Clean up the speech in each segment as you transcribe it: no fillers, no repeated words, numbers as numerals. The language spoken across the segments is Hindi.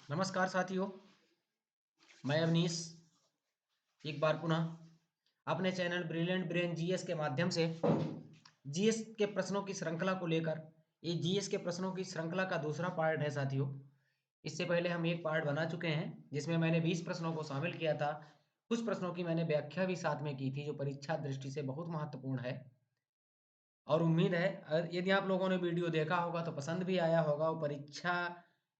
नमस्कार साथियों, मैं अवनीश एक बार पुनः अपने चैनल ब्रिलियंट ब्रेन जीएस के माध्यम से जीएस के प्रश्नों की श्रृंखला को लेकर ये जीएस के प्रश्नों की श्रृंखला का दूसरा पार्ट है साथियों। इससे पहले हम एक पार्ट बना चुके हैं जिसमें मैंने 20 प्रश्नों को शामिल किया था। कुछ प्रश्नों की मैंने व्याख्या भी साथ में की थी जो परीक्षा दृष्टि से बहुत महत्वपूर्ण है और उम्मीद है यदि आप लोगों ने वीडियो देखा होगा तो पसंद भी आया होगा। वो परीक्षा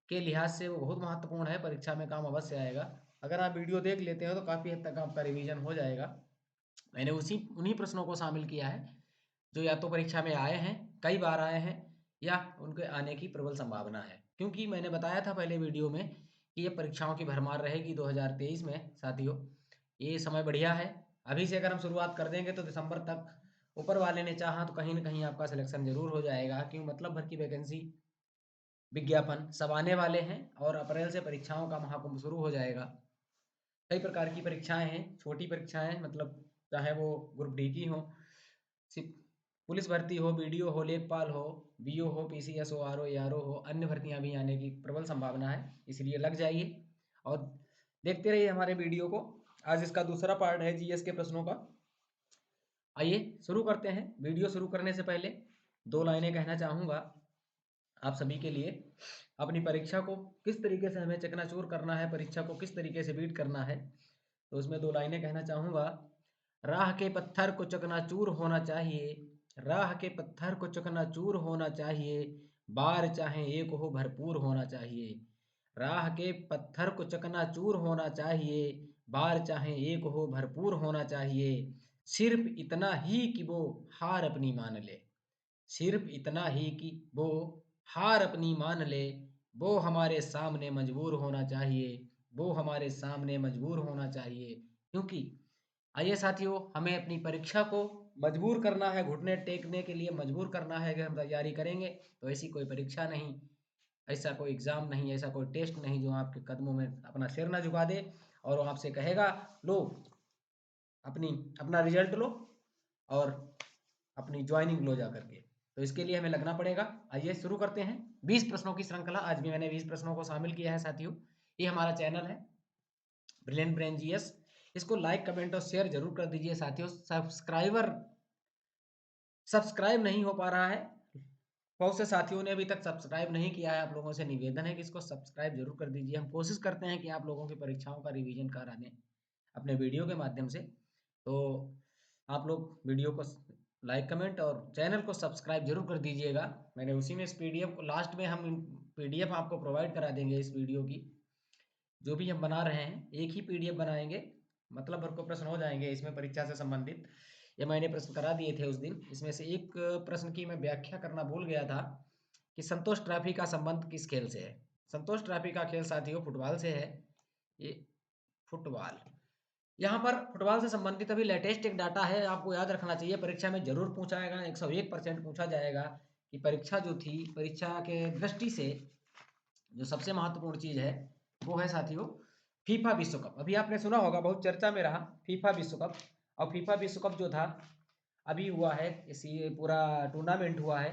के लिहाज से वो बहुत महत्वपूर्ण है, परीक्षा में काम अवश्य आएगा। अगर आप वीडियो देख लेते हो तो काफ़ी हद तक आपका रिवीजन हो जाएगा। मैंने उसी उन्हीं प्रश्नों को शामिल किया है जो या तो परीक्षा में आए हैं, कई बार आए हैं या उनके आने की प्रबल संभावना है, क्योंकि मैंने बताया था पहले वीडियो में कि ये परीक्षाओं की भरमार रहेगी 2023 में साथियों। ये समय बढ़िया है, अभी से अगर हम शुरुआत कर देंगे तो दिसंबर तक ऊपर वाले ने चाहा तो कहीं ना कहीं आपका सिलेक्शन जरूर हो जाएगा, क्यों मतलब भर की वैकेंसी विज्ञापन सब आने वाले हैं और अप्रैल से परीक्षाओं का महाकुंभ शुरू हो जाएगा। कई प्रकार की परीक्षाएं हैं, छोटी परीक्षाएं मतलब चाहे वो ग्रुप डी की हो, पुलिस भर्ती हो, बीडीओ हो, लेखपाल हो, बीओ हो, पीसीएस हो, आरओ आरओ हो, अन्य भर्तियां भी आने की प्रबल संभावना है। इसलिए लग जाइए और देखते रहिए हमारे वीडियो को। आज इसका दूसरा पार्ट है जीएस के प्रश्नों का। आइए शुरू करते हैं। वीडियो शुरू करने से पहले दो लाइनें कहना चाहूँगा आप सभी के लिए। अपनी परीक्षा को किस तरीके से हमें चकनाचूर करना है, परीक्षा को किस तरीके से बीट करना है, तो उसमें दो लाइनें कहना चाहूँगा। राह के पत्थर को चकनाचूर होना चाहिए, राह के पत्थर को चकनाचूर होना चाहिए, बार चाहे एक हो भरपूर होना चाहिए। राह के पत्थर को चकनाचूर होना चाहिए, बार चाहे एक हो भरपूर होना चाहिए। सिर्फ इतना ही कि वो हार अपनी मान ले, सिर्फ इतना ही कि वो हार अपनी मान ले। वो हमारे सामने मजबूर होना चाहिए, वो हमारे सामने मजबूर होना चाहिए। क्योंकि आइए साथियों, हमें अपनी परीक्षा को मजबूर करना है, घुटने टेकने के लिए मजबूर करना है। अगर हम तैयारी करेंगे तो ऐसी कोई परीक्षा नहीं, ऐसा कोई एग्ज़ाम नहीं, ऐसा कोई टेस्ट नहीं जो आपके कदमों में अपना सिर ना झुका दे और वो आपसे कहेगा लो अपनी अपना रिजल्ट लो और अपनी ज्वाइनिंग लो जा करके। तो इसके लिए हमें लगना पड़ेगा। आइए शुरू करते हैं 20 प्रश्नों की श्रृंखला। आज भी मैंने 20 प्रश्नों को शामिल किया है साथियों। ये हमारा चैनल है ब्रिलियंट ब्रेन जीएस। इसको लाइक कमेंट और शेयर जरूर कर दीजिए साथियों। सब्सक्राइब नहीं हो पा रहा है, बहुत से साथियों ने अभी तक सब्सक्राइब नहीं किया है। आप लोगों से निवेदन है कि इसको सब्सक्राइब जरूर कर दीजिए। हम कोशिश करते हैं कि आप लोगों की परीक्षाओं का रिवीजन करा दें अपने वीडियो के माध्यम से। तो आप लोग वीडियो को लाइक कमेंट और चैनल को सब्सक्राइब जरूर कर दीजिएगा। मैंने उसी में इस पीडीएफ को लास्ट में हम पीडीएफ आपको प्रोवाइड करा देंगे। इस वीडियो की जो भी हम बना रहे हैं एक ही पीडीएफ बनाएंगे, मतलब भर को प्रश्न हो जाएंगे इसमें परीक्षा से संबंधित। ये मैंने प्रश्न करा दिए थे उस दिन। इसमें से एक प्रश्न की मैं व्याख्या करना भूल गया था कि संतोष ट्रॉफी का संबंध किस खेल से है। संतोष ट्रॉफी का खेल साथियों फुटबॉल से है। ये फुटबॉल, यहाँ पर फुटबॉल से संबंधित अभी लेटेस्ट एक डाटा है, आपको याद रखना चाहिए। परीक्षा में जरूर पूछा जाएगा, 101% पूछा जाएगा कि परीक्षा जो थी, परीक्षा के दृष्टि से जो सबसे महत्वपूर्ण चीज है वो है साथियों फीफा विश्व कप। अभी आपने सुना होगा, बहुत चर्चा में रहा फीफा विश्व कप। और फीफा विश्व कप जो था अभी हुआ है, इसी पूरा टूर्नामेंट हुआ है।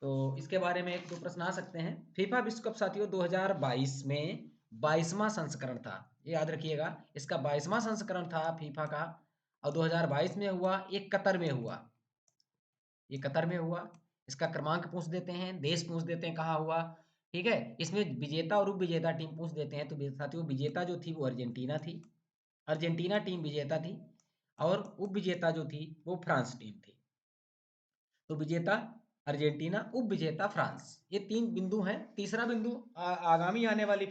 तो इसके बारे में एक दो प्रश्न आ सकते हैं। फीफा विश्व कप साथियों 2022 में 22वां संस्करण था, ये याद रखिएगा। इसका 22वां संस्करण था फीफा का और 2022 में हुआ। ये कतर में हुआ, ये कतर में हुआ। इसका क्रमांक पूछ देते हैं, देश पूछ देते हैं कहाँ हुआ, ठीक है। इसमें विजेता और उप विजेता टीम पूछ देते हैं। तो साथियों विजेता जो थी वो अर्जेंटीना थी, अर्जेंटीना टीम विजेता थी। और उप विजेता जो थी वो फ्रांस टीम थी। तो विजेता अर्जेंटीना, उप विजेता फ्रांस, ये तीन बिंदु हैं। तीसरा बिंदु आगामी आने वाली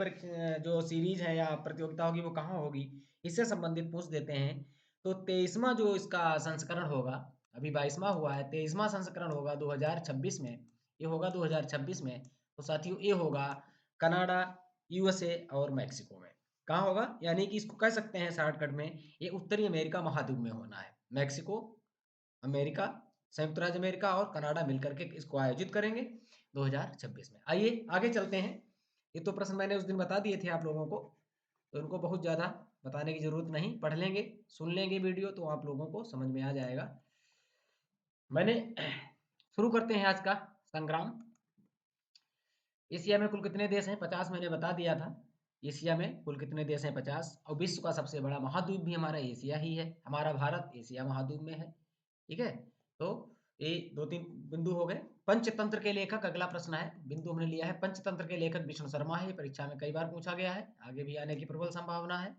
जो सीरीज है या प्रतियोगिता होगी वो कहाँ होगी, इससे संबंधित पूछ देते हैं। तो 23वां जो इसका संस्करण होगा, अभी 22वां हुआ है, 23वां संस्करण होगा 2026 में। ये होगा 2026 में। तो साथियों ये होगा कनाडा, यूएसए और मैक्सिको में। कहाँ होगा, यानी कि इसको कह सकते हैं शॉर्टकट में ये उत्तरी अमेरिका महाद्वीप में होना है। मैक्सिको, अमेरिका, संयुक्त राज्य अमेरिका और कनाडा मिलकर के इसको आयोजित करेंगे 2026 में। आइए आगे चलते हैं। ये तो प्रश्न मैंने उस दिन बता दिए थे आप लोगों को, तो इनको बहुत ज़्यादा बताने की जरूरत नहीं, पढ़ लेंगे सुन लेंगे वीडियो तो आप लोगों को समझ में आ जाएगा। मैंने शुरू करते हैं आज का संग्राम। एशिया में कुल कितने देश हैं, 50 मैंने बता दिया था। एशिया में कुल कितने देश हैं? 50। और विश्व का सबसे बड़ा महाद्वीप भी हमारा एशिया ही है। हमारा भारत एशिया महाद्वीप में है। ठीक है, तो ये 2-3 बिंदु हो गए। पंचतंत्र के लेखक, अगला प्रश्न है, बिंदु हमने लिया है। पंचतंत्र के लेखक विष्णु शर्मा है। परीक्षा में कई बार पूछा गया है, आगे भी आने की प्रबल संभावना है।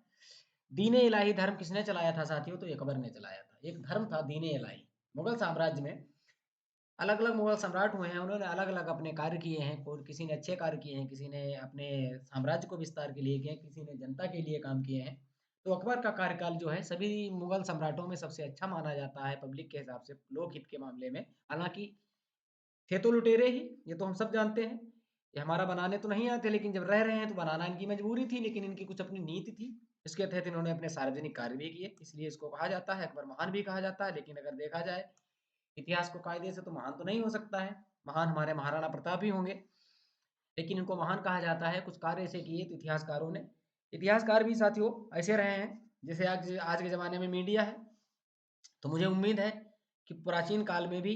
दीन ए इलाही धर्म किसने चलाया था साथियों? तो ये अकबर ने चलाया था। एक धर्म था दीन ए इलाही। मुगल साम्राज्य में अलग अलग मुगल सम्राट हुए हैं, उन्होंने अलग अलग अपने कार्य किए हैं। कोई किसी ने अच्छे कार्य किए हैं, किसी ने अपने साम्राज्य को विस्तार के लिए किए हैं, किसी ने जनता के लिए काम किए हैं। तो अकबर का कार्यकाल जो है सभी मुगल सम्राटों में सबसे अच्छा माना जाता है पब्लिक के हिसाब से, लोकहित के मामले में। हालांकि थे तो लुटेरे ही, ये तो हम सब जानते हैं। ये हमारा बनाने तो नहीं आए थे, लेकिन जब रह रहे हैं तो बनाना इनकी मजबूरी थी, लेकिन इनकी कुछ अपनी नीति थी। इसके तहत इन्होंने अपने सार्वजनिक कार्य भी किए, इसलिए इसको कहा जाता है अकबर महान भी कहा जाता है। लेकिन अगर देखा जाए इतिहास को कायदे से, तो महान तो नहीं हो सकता है। महान हमारे महाराणा प्रताप ही होंगे, लेकिन इनको महान कहा जाता है, कुछ कार्य ऐसे किए तो इतिहासकारों ने। इतिहासकार भी साथियों ऐसे रहे हैं, जैसे आज आज के ज़माने में मीडिया है, तो मुझे उम्मीद है कि प्राचीन काल में भी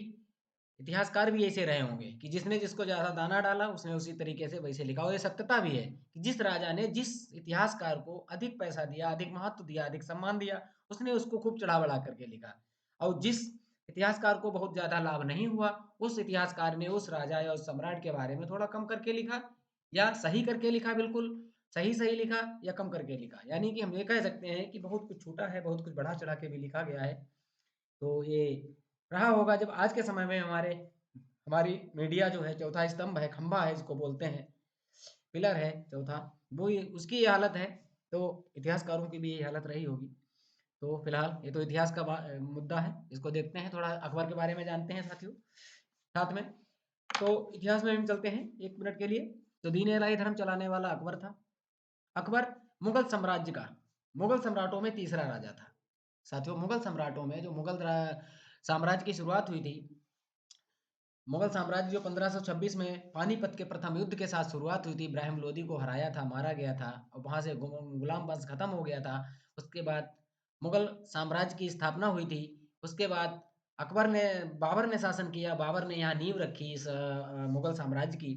इतिहासकार भी ऐसे रहे होंगे कि जिसने जिसको ज़्यादा दाना डाला उसने उसी तरीके से वैसे लिखा। और ये सत्यता भी है कि जिस राजा ने जिस इतिहासकार को अधिक पैसा दिया, अधिक महत्व दिया, अधिक सम्मान दिया, उसने उसको खूब चढ़ा बढ़ा करके लिखा। और जिस इतिहासकार को बहुत ज़्यादा लाभ नहीं हुआ, उस इतिहासकार ने उस राजा या उस सम्राट के बारे में थोड़ा कम करके लिखा, या सही करके लिखा, बिल्कुल सही सही लिखा, या कम करके लिखा। यानी कि हम ये कह सकते हैं कि बहुत कुछ छूटा है, बहुत कुछ बढ़ा चढ़ा के भी लिखा गया है। तो ये रहा होगा जब आज के समय में हमारी मीडिया जो है चौथा स्तंभ है, खंभा है जिसको बोलते हैं, पिलर है चौथा, वो ये उसकी ये हालत है, तो इतिहासकारों की भी यही हालत रही होगी। तो फिलहाल ये तो इतिहास का मुद्दा है, इसको देखते हैं, थोड़ा अकबर के बारे में जानते हैं साथियों साथ में। तो इतिहास में हम चलते हैं 1 मिनट के लिए। तो दीन इलाही धर्म चलाने वाला अकबर था। अकबर मुगल साम्राज्य का, मुगल सम्राटों में तीसरा राजा था साथियों। मुगल सम्राटों में जो साम्राज्य की शुरुआत हुई थी, मुगल साम्राज्य जो 1526 में पानीपत के प्रथम युद्ध के साथ शुरुआत हुई थी, इब्राहिम लोदी को हराया था, मारा गया था, और वहां से गुलाम वंश खत्म हो गया था। उसके बाद मुगल साम्राज्य की स्थापना हुई थी। उसके बाद बाबर ने शासन किया, बाबर ने यहाँ नींव रखी इस मुगल साम्राज्य की।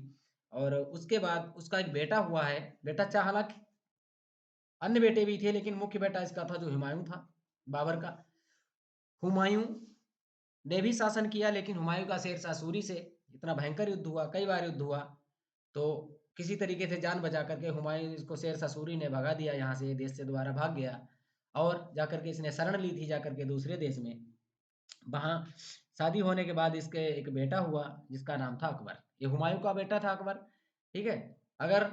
और उसके बाद उसका एक बेटा हुआ है, बेटा चाह, हालांकि अन्य बेटे भी थे, लेकिन मुख्य बेटा इसका था जो हुमायूं था, बाबर का। हुमायूं ने भी शासन किया, लेकिन हुमायूं का शेरशाह सूरी से इतना भयंकर युद्ध हुआ, कई बार युद्ध हुआ, तो किसी तरीके से जान बचा करके हुमायूं इसको शेरशाह सूरी ने भगा दिया, यहाँ से देश से दोबारा भाग गया। और जाकर के इसने शरण ली थी जाकर के दूसरे देश में। वहाँ शादी होने के बाद इसके एक बेटा हुआ जिसका नाम था अकबर। ये हुमायूं का बेटा था अकबर। ठीक है, अगर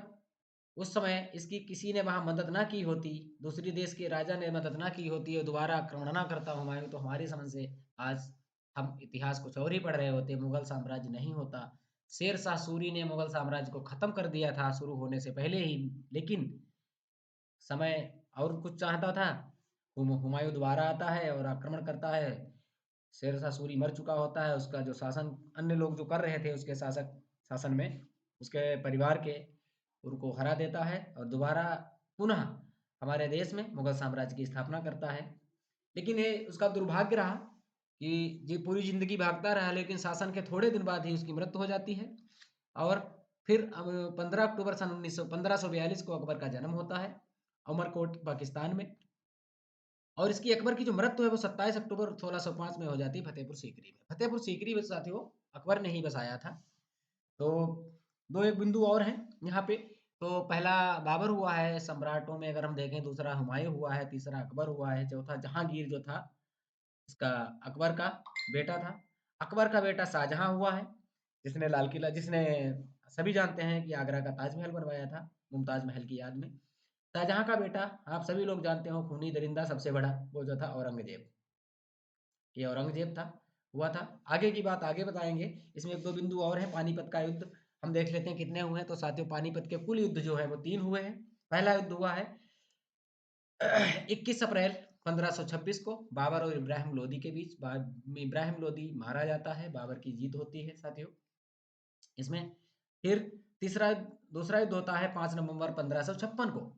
उस समय इसकी किसी ने वहाँ मदद ना की होती, दूसरी देश के राजा ने मदद ना की होती और दोबारा आक्रमण ना करता हुमायूं, तो हमारी समझ से आज हम इतिहास कुछ और ही पढ़ रहे होते, मुगल साम्राज्य नहीं होता। शेरशाह सूरी ने मुगल साम्राज्य को खत्म कर दिया था शुरू होने से पहले ही, लेकिन समय और कुछ चाहता था। हुमायूं दोबारा आता है और आक्रमण करता है। शेरशाह सूरी मर चुका होता है, उसका जो शासन अन्य लोग जो कर रहे थे उसके शासन में, उसके परिवार के, उनको हरा देता है और दोबारा पुनः हमारे देश में मुगल साम्राज्य की स्थापना करता है। लेकिन ये उसका दुर्भाग्य रहा कि ये पूरी जिंदगी भागता रहा, लेकिन शासन के थोड़े दिन बाद ही उसकी मृत्यु हो जाती है। और फिर अब 15 अक्टूबर सन 1542 को अकबर का जन्म होता है उमरकोट पाकिस्तान में। और इसकी अकबर की जो मृत्यु है वो 27 अक्टूबर 1605 में हो जाती है फतेहपुर सीकरी में। फतेहपुर सीकरी में साथियों अकबर ने ही बसाया था। तो दो एक बिंदु और हैं यहाँ पे। तो पहला बाबर हुआ है सम्राटों में अगर हम देखें, दूसरा हुमायूं हुआ है, तीसरा अकबर हुआ है, चौथा जहांगीर जो था इसका अकबर का बेटा था। अकबर का बेटा शाहजहां हुआ है, जिसने लाल किला, जिसने सभी जानते हैं कि आगरा का ताजमहल बनवाया था मुमताज महल की याद में। शाहजहां का बेटा आप सभी लोग जानते हो, खूनी दरिंदा सबसे बड़ा, वो जो था औरंगजेब। ये औरंगजेब था, हुआ था। आगे की बात आगे बताएंगे। इसमें एक दो बिंदु और हैं। पानीपत का युद्ध हम देख लेते हैं कितने हुए हैं। तो साथियों पानीपत के कुल युद्ध जो है वो 3 हुए हैं। पहला युद्ध हुआ है 21 अप्रैल 1526 को बाबर और इब्राहिम लोदी के बीच। बाद में इब्राहिम लोदी मारा जाता है, बाबर की जीत होती है साथियों इसमें। फिर तीसरा दूसरा युद्ध होता है 5 नवंबर 1556 को।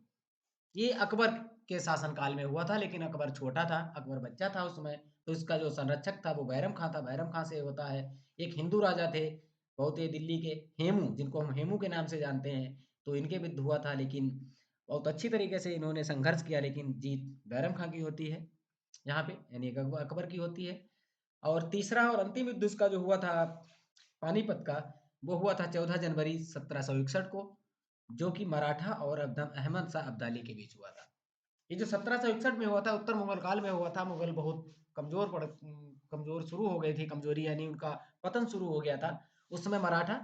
ये अकबर के शासनकाल में हुआ था, लेकिन अकबर छोटा था, अकबर बच्चा था उस समय। तो इसका जो संरक्षक था वो बैरम खां था। बैरम खां से होता है, एक हिंदू राजा थे बहुत, ये दिल्ली के हेमू, जिनको हम हेमू के नाम से जानते हैं, तो इनके विरुद्ध हुआ था। लेकिन बहुत अच्छी तरीके से इन्होंने संघर्ष किया, लेकिन जीत बैरम खां की होती है यहाँ पे, यानी अकबर की होती है। और तीसरा और अंतिम युद्ध उसका जो हुआ था पानीपत का, वो हुआ था 14 जनवरी 1761 को, जो कि मराठा और अहमद शाह अब्दाली के बीच हुआ था। ये जो 1761 में हुआ था, उत्तर मुगल काल में हुआ था। मुगल बहुत कमजोर शुरू हो गई थी, कमजोरी यानी उनका पतन शुरू हो गया था। उस समय मराठा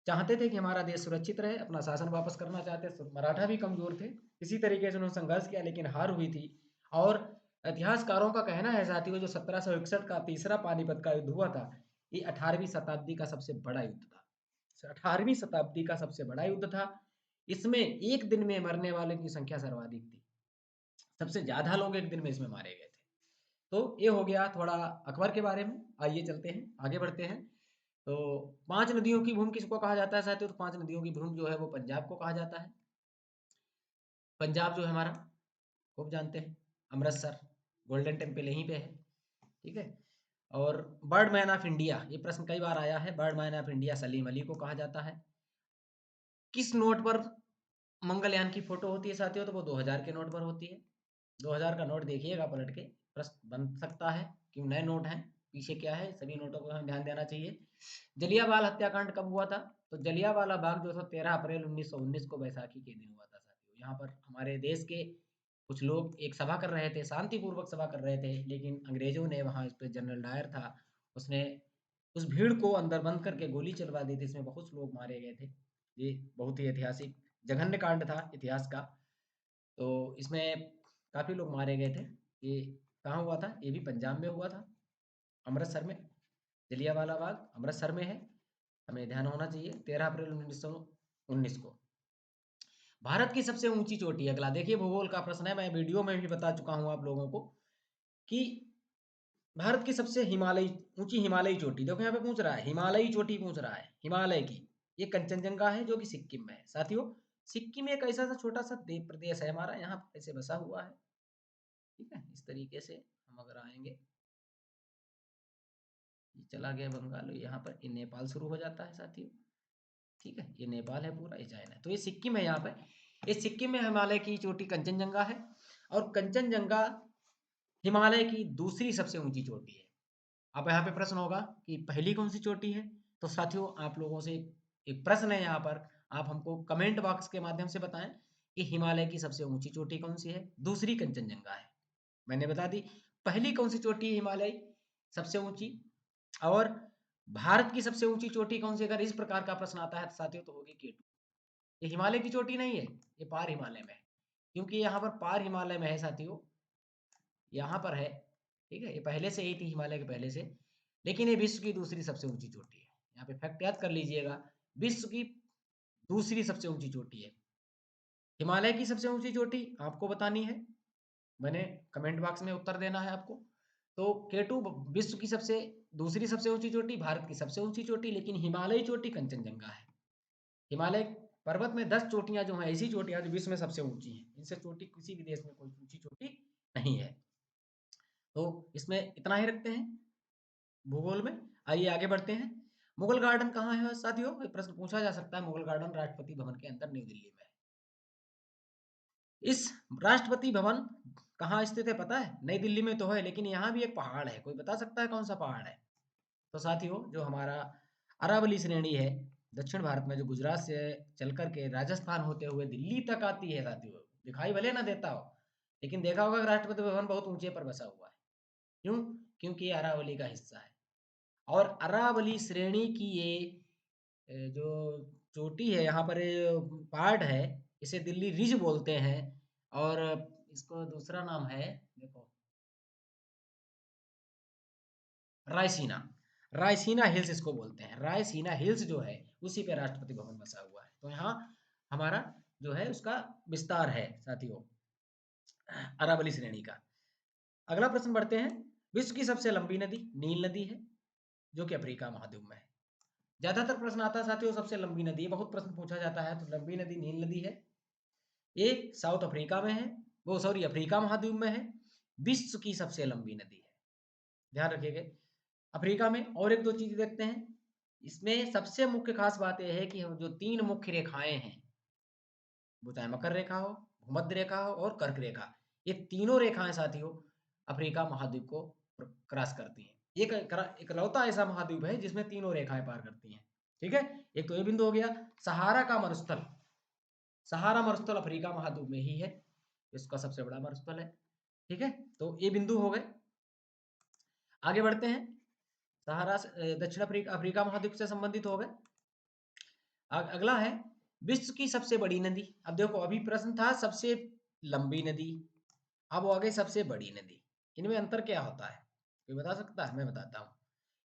चाहते थे कि हमारा देश सुरक्षित रहे, अपना शासन वापस करना चाहते, मराठा भी कमजोर थे। इसी तरीके से उन्होंने संघर्ष किया, लेकिन हार हुई थी। और इतिहासकारों का कहना है साथियों, जो 1761 का तीसरा पानीपत का युद्ध हुआ था, ये 18वीं शताब्दी का सबसे बड़ा युद्ध था। 18वीं शताब्दी का सबसे बड़ा युद्ध था। इसमें एक दिन में मरने वालों की संख्या सर्वाधिक थी, सबसे ज्यादा लोग एक दिन में इसमें मारे गए थे। तो ये हो गया थोड़ा अकबर के बारे में। आइए चलते हैं, आगे बढ़ते हैं। तो 5 नदियों की भूमि किसको कहा जाता है साथियों? तो 5 नदियों की भूमि जो है वो पंजाब को कहा जाता है। पंजाब जो है हमारा, खूब जानते हैं, अमृतसर, गोल्डन टेम्पल यहीं पे है, ठीक है। और बर्ड मैन ऑफ इंडिया, ये प्रश्न कई बार आया है, bird man of India Salim Ali को कहा जाता है। किस नोट पर मंगलयान की फोटो होती है साथियों? तो वो 2000 के नोट पर होती है। 2000 का नोट देखिएगा पलट के, प्रश्न बन सकता है कि नए नोट हैं, पीछे क्या है, सभी नोटों को हमें ध्यान देना चाहिए। जलियांवाला हत्याकांड कब हुआ था? तो जलियांवाला बाग जो था 13 अप्रैल 1919 को बैसाखी के दिन हुआ था साथियों। यहाँ पर हमारे देश के कुछ लोग एक सभा कर रहे थे, शांतिपूर्वक सभा कर रहे थे, लेकिन अंग्रेजों ने वहाँ, इस पे जनरल डायर था, उसने उस भीड़ को अंदर बंद करके गोली चलवा दी थी। इसमें बहुत से लोग मारे गए थे। ये बहुत ही ऐतिहासिक जघन्य कांड था इतिहास का। तो इसमें काफ़ी लोग मारे गए थे। ये कहाँ हुआ था? ये भी पंजाब में हुआ था, अमृतसर में। जलियांवाला बाग अमृतसर में है, हमें ध्यान होना चाहिए, 13 अप्रैल 1919 को। भारत की सबसे ऊंची चोटी, अगला देखिए भूगोल का प्रश्न है, मैं वीडियो में भी बता चुका हूँ आप लोगों को कि भारत की सबसे ऊंची हिमालयी चोटी, देखो यहाँ पे पूछ रहा है, हिमालयी चोटी पूछ रहा है, हिमालय की। ये कंचनजंगा है, जो कि सिक्किम में है साथियों। सिक्किम एक ऐसा सा छोटा सा प्रदेश है हमारा, यहाँ ऐसे बसा हुआ है, ठीक है। इस तरीके से हम अगर आएंगे, ये चला गया बंगाल, यहाँ पर ये नेपाल शुरू हो जाता है साथियों, ठीक है। ये नेपाल है पूरा, ये चाइना है, तो ये सिक्किम है यहाँ पे। इस सिक्किम में हिमालय की चोटी कंचनजंगा है, और कंचनजंगा हिमालय की दूसरी सबसे ऊंची चोटी है। अब यहाँ पे प्रश्न होगा कि पहली कौन सी चोटी है? तो साथियों आप लोगों से एक प्रश्न है यहाँ पर, आप हमको कमेंट बॉक्स के माध्यम से बताएं कि हिमालय की सबसे ऊंची चोटी कौन सी है। दूसरी कंचनजंगा है, मैंने बता दी। पहली कौन सी चोटी है हिमालय सबसे ऊंची? और भारत की सबसे ऊंची चोटी कौन सी? अगर इस प्रकार का प्रश्न आता है तो साथियों तो होगी केटू। ये हिमालय की चोटी नहीं है, ये पार हिमालय में है, क्योंकि यहाँ पर पार हिमालय में है साथियों, यहाँ पर है, ठीक है। ये पहले से ही थी हिमालय के पहले से, लेकिन ये विश्व की दूसरी सबसे ऊंची चोटी है। यहाँ पे फैक्ट याद कर लीजिएगा, विश्व की दूसरी सबसे ऊंची चोटी है। हिमालय की सबसे ऊंची चोटी आपको बतानी है, मैंने कमेंट बॉक्स में उत्तर देना है आपको। तो केटू विश्व की सबसे दूसरी सबसे ऊंची चोटी, भारत की सबसे ऊंची चोटी, लेकिन हिमालयी चोटी कंचनजंगा है। हिमालय पर्वत में 10 चोटियां जो हैं, ऐसी चोटियां जो विश्व में सबसे ऊंची हैं, इनसे चोटी किसी भी देश में कोई ऊंची चोटी नहीं है। तो इसमें इतना ही रखते हैं भूगोल में। आइए आगे बढ़ते हैं। मुगल गार्डन कहाँ है साथियों? ये प्रश्न पूछा जा सकता है। मुगल गार्डन राष्ट्रपति भवन के अंदर न्यू दिल्ली में है। इस राष्ट्रपति भवन कहाँ स्थित है पता है? नई दिल्ली में तो है, लेकिन यहाँ भी एक पहाड़ है, कोई बता सकता है कौन सा पहाड़ है? तो साथियों जो हमारा अरावली श्रेणी है, दक्षिण भारत में, जो गुजरात से चल करके राजस्थान होते हुए दिल्ली तक आती है साथियों, दिखाई भले ना देता हो, लेकिन देखा होगा कि राष्ट्रपति भवन बहुत ऊंचे पर बसा हुआ है। क्यों? क्योंकि ये अरावली का हिस्सा है। और अरावली श्रेणी की ये जो चोटी है, यहाँ पर पार्ट है, इसे दिल्ली रिज बोलते हैं। और इसको दूसरा नाम है, देखो, रायसीना। रायसीना हिल्स इसको बोलते हैं। रायसीना हिल्स जो है उसी पे राष्ट्रपति भवन बसा हुआ है। तो यहाँ हमारा जो है उसका विस्तार है साथियों, अरावली श्रेणी का। अगला प्रश्न बढ़ते हैं। विश्व की सबसे लंबी नदी नील नदी है, जो कि अफ्रीका महाद्वीप में है। ज्यादातर प्रश्न आता है साथियों सबसे लंबी नदी, बहुत प्रश्न पूछा जाता है, तो लंबी नदी नील नदी है। ये साउथ अफ्रीका में है, वो सॉरी अफ्रीका महाद्वीप में है। विश्व की सबसे लंबी नदी है, ध्यान रखिएगा। अफ्रीका में। और एक दो चीज देखते हैं, इसमें सबसे मुख्य खास बात यह है कि हम जो 3 मुख्य रेखाएं हैं, वो चाहे मकर रेखा हो, भूमध्य रेखा और कर्क रेखा, ये तीनों रेखाएं साथियों अफ्रीका महाद्वीप को क्रॉस करती हैं। ये इकलौता ऐसा महाद्वीप है जिसमें तीनों रेखाएं पार करती हैं। ठीक है, एक तो ये बिंदु हो गया। सहारा का मरुस्थल, सहारा मरुस्थल अफ्रीका महाद्वीप में ही है, इसका सबसे बड़ा मरुस्थल है। ठीक है, तो ये बिंदु हो गए। आगे बढ़ते हैं, सहारा दक्षिण अफ्रीका महाद्वीप से संबंधित हो गए। अगला है विश्व की सबसे बड़ी नदी। अब देखो, अभी प्रश्न था सबसे लंबी नदी, अब आगे सबसे बड़ी नदी, इनमें अंतर क्या होता है, कोई बता सकता है? मैं बताता हूँ।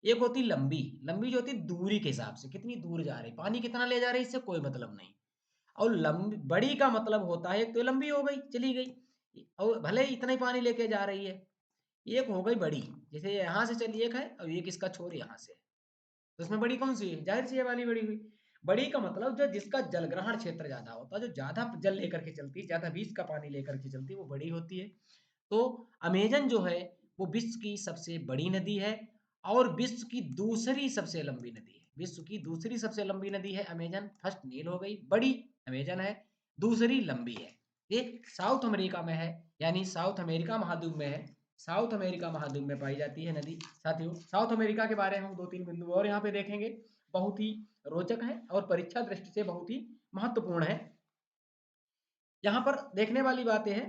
एक होती लंबी, लंबी जो होती दूरी के हिसाब से, कितनी दूर जा रही, पानी कितना ले जा रही, इससे कोई मतलब नहीं। और लंबी, बड़ी का मतलब होता है एक तो लंबी हो गई, चली गई, और भले ही इतना ही पानी लेके जा रही है। एक हो गई बड़ी, जैसे यहाँ से चली एक है और एक इसका छोर यहाँ से, तो इसमें बड़ी कौन सी है? जाहिर सी ये वाली बड़ी हुई। बड़ी का मतलब जो जिसका जलग्रहण क्षेत्र ज्यादा होता है, जो ज्यादा जल लेकर के चलती है, ज्यादा बीज का पानी लेकर के चलती है, वो बड़ी होती है। तो अमेजन जो है वो विश्व की सबसे बड़ी नदी है और विश्व की दूसरी सबसे लंबी नदी है। विश्व की दूसरी सबसे लंबी नदी है अमेजन। फर्स्ट नील हो गई, बड़ी अमेजन है, दूसरी लंबी है। ये साउथ अमेरिका में है, यानी साउथ अमेरिका महाद्वीप में है, साउथ अमेरिका महाद्वीप में पाई जाती है नदी। साथियों, साउथ अमेरिका के बारे में हम 2-3 बिंदु और यहाँ पे देखेंगे, बहुत ही रोचक है और परीक्षा दृष्टि से बहुत ही महत्वपूर्ण है। यहाँ पर देखने वाली बातें हैं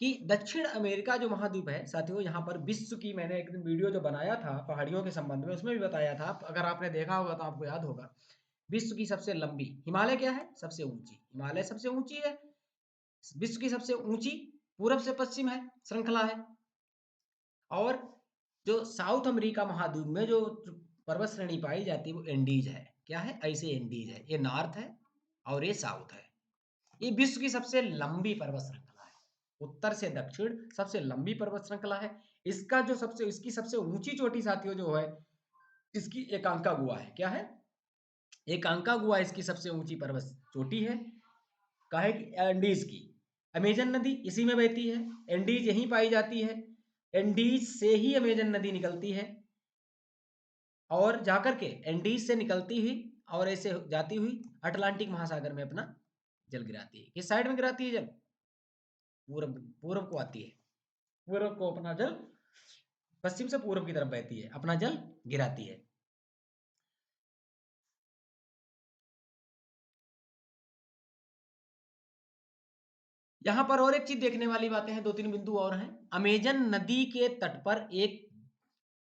कि दक्षिण अमेरिका जो महाद्वीप है साथियों, यहाँ पर विश्व की, मैंने एक दिन वीडियो जो बनाया था पहाड़ियों के संबंध में, उसमें भी बताया था, अगर आपने देखा होगा तो आपको याद होगा। विश्व की सबसे लंबी, हिमालय क्या है? सबसे ऊंची, हिमालय सबसे ऊंची है। विश्व की सबसे ऊंची पूरब से पश्चिम है श्रृंखला है। और जो साउथ अमेरिका महाद्वीप में जो पर्वत श्रेणी पाई जाती है वो एंडीज है। क्या है? ऐसे एंडीज है, ये नॉर्थ है और ये साउथ है। ये विश्व की सबसे लंबी पर्वत श्रृंखला है, उत्तर से दक्षिण सबसे लंबी पर्वत श्रृंखला है। इसका जो सबसे, इसकी सबसे ऊंची चोटी साथियों जो है, इसकी एकांका गुआ है। क्या है? एकांका गुआ इसकी सबसे ऊंची पर्वत चोटी है। काहे की? एंडीज की। अमेजन नदी इसी में बहती है, एंडीज यहीं पाई जाती है, एंडीज से ही अमेजन नदी निकलती है और जाकर के एंडीज से निकलती हुई और ऐसे जाती हुई अटलांटिक महासागर में अपना जल गिराती है। किस साइड में गिराती है जल? पूरब, पूरब को आती है, पूरब को अपना जल, पश्चिम से पूरब की तरफ बहती है, अपना जल गिराती है। यहाँ पर और एक चीज देखने वाली बातें हैं, 2-3 बिंदु और हैं। अमेजन नदी के तट पर एक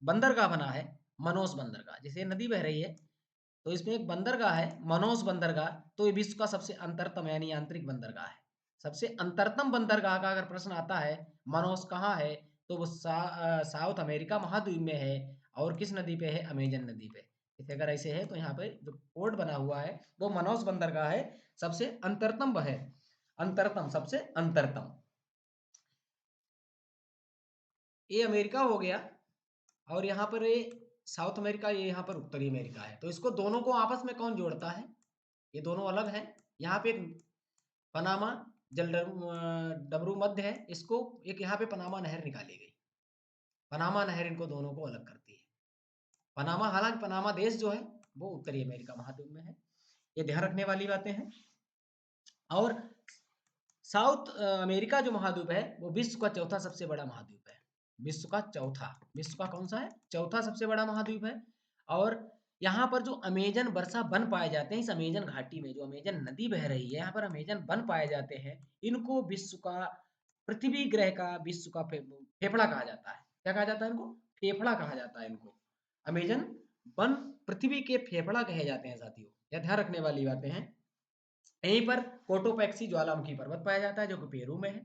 बंदरगाह बना है, मनोस बंदरगाह। जैसे नदी बह रही है तो इसमें एक बंदरगाह है, मनोस बंदरगाह। तो ये विश्व का सबसे अंतरतम यानी आंतरिक बंदरगाह है। सबसे अंतरतम बंदरगाह का अगर प्रश्न आता है, मनोस कहाँ है, तो वो साउथ अमेरिका महाद्वीप में है। और किस नदी पे है? अमेजन नदी पे। इसे अगर ऐसे है तो यहाँ पे जो पोर्ट बना हुआ है वो मनोस बंदरगाह है, सबसे अंतरतम है, अंतरतम, सबसे अंतरतम। ये अमेरिका हो गया और यहाँ पर ये साउथ अमेरिका, ये यहाँ पर उत्तरी अमेरिका है। तो इसको दोनों को आपस में कौन जोड़ता है? ये दोनों अलग हैं। यहाँ पे एक पनामा जल डमरू मध्य है, इसको एक यहाँ पे पनामा नहर निकाली गई, पनामा नहर इनको दोनों को अलग करती है। पनामा, हालांकि पनामा देश जो है वो उत्तरी अमेरिका महाद्वीप में है, ये ध्यान रखने वाली बातें हैं। और साउथ अमेरिका जो महाद्वीप है वो विश्व का चौथा सबसे बड़ा महाद्वीप है। विश्व का चौथा, विश्व का कौन सा है? चौथा सबसे बड़ा महाद्वीप है। और यहाँ पर जो अमेजन वर्षा वन पाए जाते हैं, इस अमेजन घाटी में जो अमेजन नदी बह रही है, यहाँ पर अमेजन वन पाए जाते हैं। इनको विश्व का, पृथ्वी ग्रह का विश्व का फेफड़ा कहा जाता है। क्या कहा जाता है इनको? फेफड़ा कहा जाता है इनको। अमेजन वन पृथ्वी के फेफड़ा कहे जाते हैं साथियों, यह ध्यान रखने वाली बातें हैं। यहीं पर कोटोपैक्सी ज्वालामुखी पर्वत पाया जाता है जो कि पेरू में है।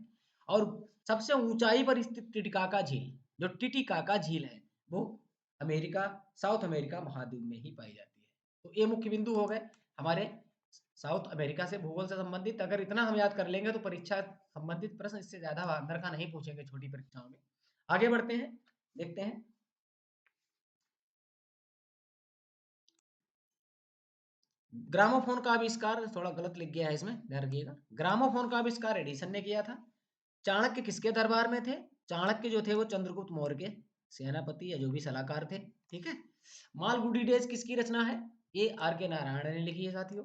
और सबसे ऊंचाई पर स्थित टिटिकाका झील, जो टिटिकाका झील है वो अमेरिका, साउथ अमेरिका महाद्वीप में ही पाई जाती है। तो ये मुख्य बिंदु हो गए हमारे साउथ अमेरिका से भूगोल से संबंधित। अगर इतना हम याद कर लेंगे तो परीक्षा संबंधित प्रश्न इससे ज्यादा अंदर का नहीं पूछेंगे छोटी परीक्षाओं में। आगे बढ़ते हैं, देखते हैं। ग्रामोफोन का आविष्कार, थोड़ा गलत लिख गया है इसमें, ध्यान रखिएगा। ग्रामोफोन का आविष्कार एडिसन ने किया था। चाणक्य किसके दरबार में थे? चाणक्य जो थे वो चंद्रगुप्त मौर्य के सेनापति या जो भी सलाहकार थे। ठीक है। मालगुडी डेज किसकी रचना है? ये आर के नारायण ने लिखी है साथियों।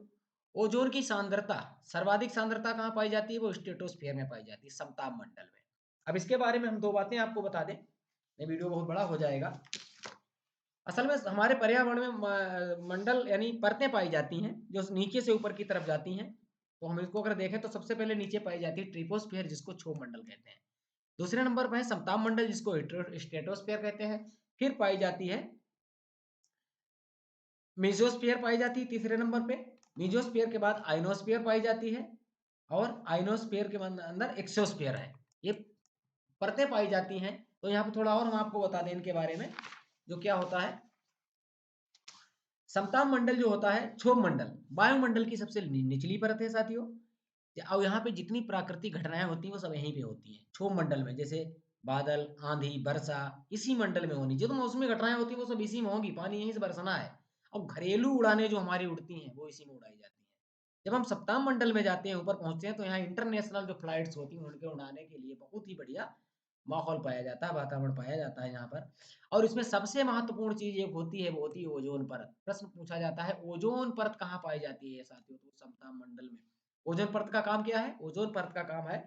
ओजोन की सांद्रता, सर्वाधिक सांद्रता कहाँ पाई जाती है? वो स्ट्रेटोस्फीयर में पाई जाती है, समताप मंडल में। अब इसके बारे में हम दो बातें आपको बता दें, ये वीडियो बहुत बड़ा हो जाएगा। असल में हमारे पर्यावरण में मंडल यानी परतें पाई जाती हैं जो नीचे से ऊपर की तरफ जाती हैं। तो हम इसको अगर देखें तो सबसे पहले नीचे पाई जाती है ट्रिपोस्फीयर, जिसको क्षोभ मंडल कहते हैं। दूसरे नंबर पर है समताप मंडल, जिसको स्ट्रेटोस्फीयर कहते हैं। फिर पाई जाती है मेसोस्फीयर पाई जाती है तीसरे नंबर पे। मेसोस्फीयर के बाद आइनोस्फीयर पाई जाती है और आइनोस्फीयर के अंदर एक्सोस्फीयर है। ये परतें पाई जाती हैं। तो यहाँ पे थोड़ा और हम आपको बता दें इनके बारे में, जो क्या होता है। समताप मंडल जो होता है, क्षोभ मंडल वायुमंडल की सबसे निचली परत है साथियों। और यहाँ पे जितनी प्राकृतिक घटनाएं होती हैं वो सब यहीं पे होती हैं क्षोभ मंडल में। जैसे बादल, आंधी, वर्षा इसी मंडल में होनी। जो तो मौसमी घटनाएं होती हैं वो सब इसी में होंगी, पानी यहीं से बरसना है। और घरेलू उड़ानें जो हमारी उड़ती हैं वो इसी में उड़ाई जाती हैं। जब हम सप्ताह मंडल में जाते हैं, ऊपर पहुंचते हैं, तो यहाँ इंटरनेशनल जो फ्लाइट्स होती हैं उनके उड़ाने के लिए बहुत ही बढ़िया माहौल पाया जाता है, वातावरण पाया जाता है यहाँ पर। और इसमें सबसे महत्वपूर्ण चीज एक होती है, वो होती है ओजोन परत। प्रश्न पूछा जाता है ओजोन परत कहाँ पाई जाती है साथियों? तो सप्ताह मंडल में। ओजोन परत का काम क्या है? ओजोन परत का काम है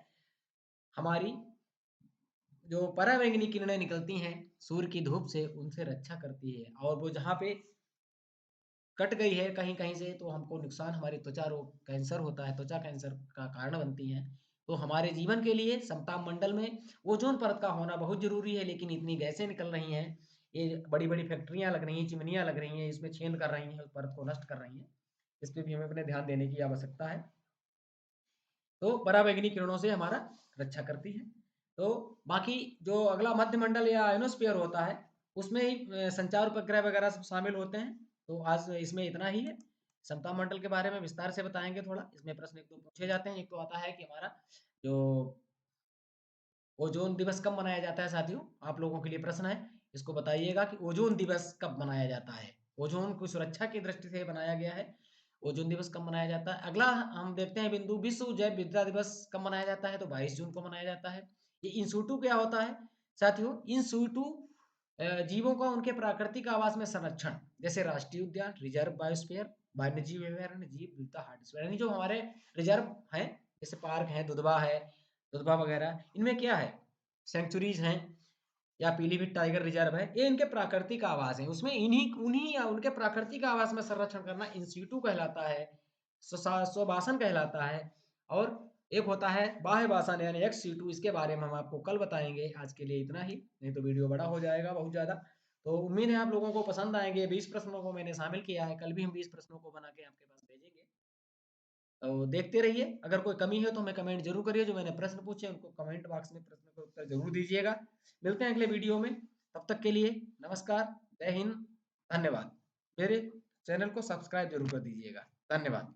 हमारी जो पराबैंगनी किरणें निकलती हैं सूर्य की धूप से, उनसे रक्षा करती है। और वो जहाँ पे कट गई है कहीं कहीं से तो हमको नुकसान, हमारी त्वचा रोग, कैंसर होता है, त्वचा कैंसर का कारण बनती हैं। तो हमारे जीवन के लिए समताप मंडल में ओजोन परत का होना बहुत जरूरी है। लेकिन इतनी गैसें निकल रही हैं, ये बड़ी बड़ी फैक्ट्रियां लग रही हैं, चिमनियां लग रही हैं, इसमें छेद कर रही हैं, उस परत को नष्ट कर रही हैं। इस पे भी हमें अपने ध्यान देने की आवश्यकता है। तो पराबैंगनी किरणों से हमारा रक्षा करती है। तो बाकी जो अगला मध्य मंडल या आयोनोस्फीयर होता है, उसमें ही संचार उपग्रह वगैरह सब शामिल होते हैं। तो आज इसमें इतना ही है। समता मंडल के बारे में विस्तार से बताएंगे थोड़ा। इसमें प्रश्न एक दो पूछे जाते हैं। एक तो आता है कि हमारा जो ओजोन दिवस कब मनाया जाता है साथियों? आप लोगों के लिए प्रश्न है, इसको बताइएगा कि ओजोन दिवस कब मनाया जाता है। ओजोन की सुरक्षा की दृष्टि से बनाया गया है। ओजोन दिवस कब मनाया जाता है? अगला हम देखते हैं बिंदु, विश्व जैव विविधता दिवस कब मनाया जाता है? तो 22 जून को मनाया जाता है। ये इन सूटू क्या होता है साथियों? इन सूटू जीवों का उनके प्राकृतिक आवास में संरक्षण, जैसे राष्ट्रीय उद्यान, रिजर्व बायोस्फीयर, वन्यजीव अभयारण्य, जीव विविधता हॉटस्पॉट, यानी जो हमारे रिजर्व हैं, जैसे पार्क है, दुधवा है, दुधवा वगैरह, इनमें क्या है, सेंचुरीज हैं या पीलीभीत टाइगर रिजर्व है, ये इनके प्राकृतिक आवास हैं। उसमें इन्हीं उन्हीं या उनके प्राकृतिक आवास में संरक्षण करना इन सीटू कहलाता है, स्वबासन कहलाता है। और एक होता है बाह्य बासन यानी एक्स सीटू, इसके बारे में हम आपको कल बताएंगे। आज के लिए इतना ही, नहीं तो वीडियो बड़ा हो जाएगा बहुत ज़्यादा। तो उम्मीद है आप लोगों को पसंद आएंगे। 20 प्रश्नों को मैंने शामिल किया है, कल भी हम 20 प्रश्नों को बना के आपके पास भेजेंगे। तो देखते रहिए। अगर कोई कमी है तो हमें कमेंट जरूर करिए। जो मैंने प्रश्न पूछे उनको कमेंट बॉक्स में प्रश्न का उत्तर जरूर दीजिएगा। मिलते हैं अगले वीडियो में, तब तक के लिए नमस्कार, जय हिंद, धन्यवाद। मेरे चैनल को सब्सक्राइब जरूर कर दीजिएगा। धन्यवाद।